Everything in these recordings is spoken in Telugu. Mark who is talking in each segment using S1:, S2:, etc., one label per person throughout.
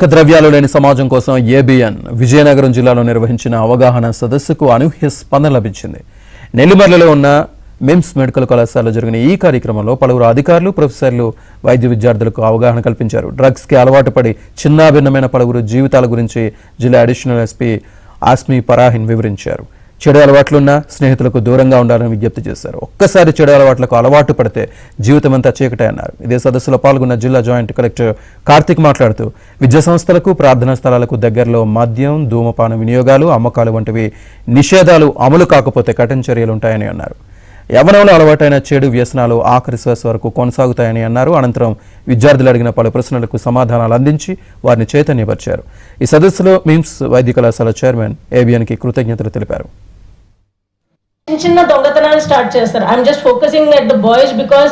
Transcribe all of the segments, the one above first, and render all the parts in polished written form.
S1: ద్రవ్యాలు లేని సమాజం కోసం ఏబిఎన్ విజయనగరం జిల్లాలో నిర్వహించిన అవగాహన సదస్సుకు అనూహ్య స్పందన లభించింది. నెల్లిమర్లలో ఉన్న మిమ్స్ మెడికల్ కళాశాలలో జరిగిన ఈ కార్యక్రమంలో పలువురు అధికారులు, ప్రొఫెసర్లు వైద్య విద్యార్థులకు అవగాహన కల్పించారు. డ్రగ్స్కి అలవాటు పడి చిన్నాభిన్నమైన పలువురు జీవితాల గురించి జిల్లా అడిషనల్ ఎస్పీ ఆస్మి పరాహిన్ వివరించారు. చెడు అలవాట్లున్న స్నేహితులకు దూరంగా ఉండాలని విజ్ఞప్తి చేశారు. ఒక్కసారి చెడు అలవాట్లకు అలవాటు పడితే జీవితం అంతా చీకటే అన్నారు. ఇదే సదస్సులో పాల్గొన్న జిల్లా జాయింట్ కలెక్టర్ కార్తిక్ మాట్లాడుతూ విద్యా సంస్థలకు, ప్రార్థనా స్థలాలకు దగ్గరలో మద్యం, ధూమపాన వినియోగాలు, అమ్మకాలు వంటివి నిషేధాలు అమలు కాకపోతే కఠిన చర్యలు ఉంటాయని అన్నారు. యవ్వనంలో అలవాటైన చెడు వ్యసనాలు ఆఖరి శ్వాస వరకు కొనసాగుతాయని అన్నారు. అనంతరం విద్యార్థులు అడిగిన పలు ప్రశ్నలకు సమాధానాలు అందించి వారిని చైతన్యపరిచారు. ఈ సదస్సులో మిమ్స్ వైద్య కళాశాల చైర్మన్ ఏబిఎన్కి కృతజ్ఞతలు తెలిపారు.
S2: చిన్న దొంగతనాలు స్టార్ట్ చేస్తారు. I'm just focusing at the boys because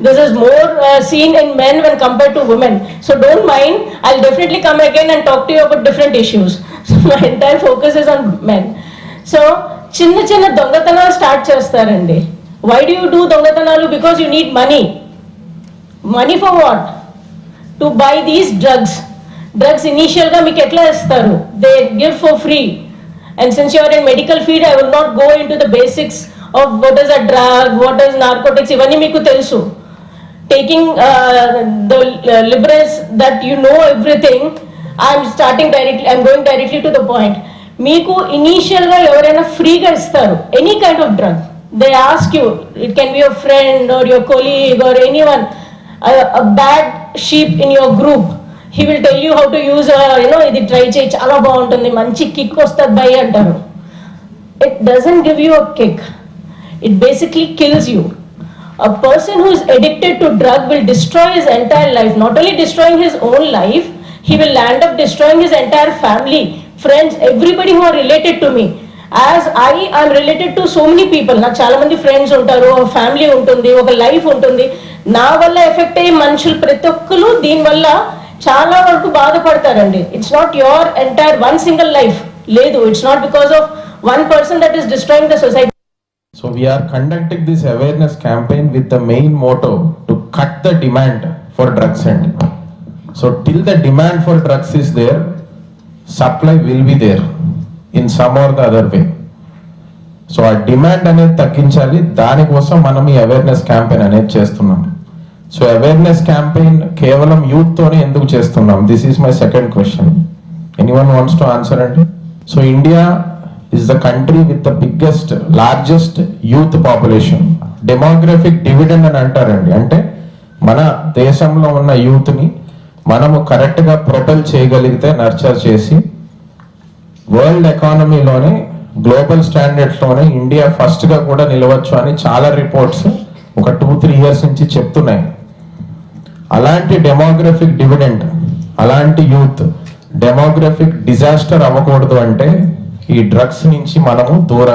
S2: this is more seen in men when compared to women, so don't mind, I'll definitely come again and talk to you about different issues. So my entire focus is on men. So చిన్న దొంగతనాలు స్టార్ట్ చేస్తారండి. Why do you do దొంగతనాలు? Because you need money for what? To buy these drugs initial గా మీకు ఎట్లా ఇస్తారు? They give for free. And since you are in medical field, I will not go into the basics of what is a drug, what is narcotics, ivanni meeku telusu. Taking the liberals that you know everything, I'm going directly to the point. Meeku initial ga evaraina free ga istaru any kind of drug. They ask you, it can be your friend or your colleague or anyone, a bad sheep in your group. He will tell you how to use ఇది ట్రై చేయి, చాలా బాగుంటుంది, మంచి కిక్ వస్తుంది బై అంటారు. It doesn't give you a kick. It basically kills you. A person who is addicted to drug will destroy his entire life. Not only destroying his own life, he will end up destroying his entire family, friends, everybody who are related to me. As I am related to so many people. నాకు చాలా మంది ఫ్రెండ్స్ ఉంటారు, ఒక ఫ్యామిలీ ఉంటుంది, ఒక లైఫ్ ఉంటుంది. నా వల్ల ఎఫెక్ట్ అయ్యే మనుషులు ప్రతి ఒక్కరు దీనివల్ల చాలా వరకు బాధపడతారండి. It's not your entire one single life లేదు. It's not because of one person that is destroying the society.
S3: So we are conducting this awareness campaign with the main motto to cut the demand for drugs. And so till the demand for drugs is there, supply will be there in some or the other way. So ఆ డిమాండ్ అనేది తగ్గించాలి. దానికోసం మనం ఈ అవేర్నెస్ క్యాంపెయిన్ అనేది చేస్తున్నాం. సో అవేర్నెస్ క్యాంపెయిన్ కేవలం యూత్ తోనే ఎందుకు చేస్తున్నాం? This is my second question. Anyone wants to answer అండి? So India is the country with the largest youth population. Demographic dividend అని అంటారండి. అంటే మన దేశంలో ఉన్న యూత్ ని మనము కరెక్ట్ గా ప్రొపెల్ చేయగలిగితే, నర్చర్ చేసి వరల్డ్ ఎకానమీలోనే, గ్లోబల్ స్టాండర్డ్స్ లోనే ఇండియా ఫస్ట్ గా కూడా నిలవచ్చు అని చాలా రిపోర్ట్స్ ఒక 2-3 years నుంచి చెప్తున్నాయి. అలాంటి డెమోగ్రఫిక్ డివిడెండ్, అలాంటి యూత్ డెమోగ్రఫిక్ డిజాస్టర్ అవ్వకూడదు అంటే ఈ డ్రగ్స్ నుంచి మనము దూరం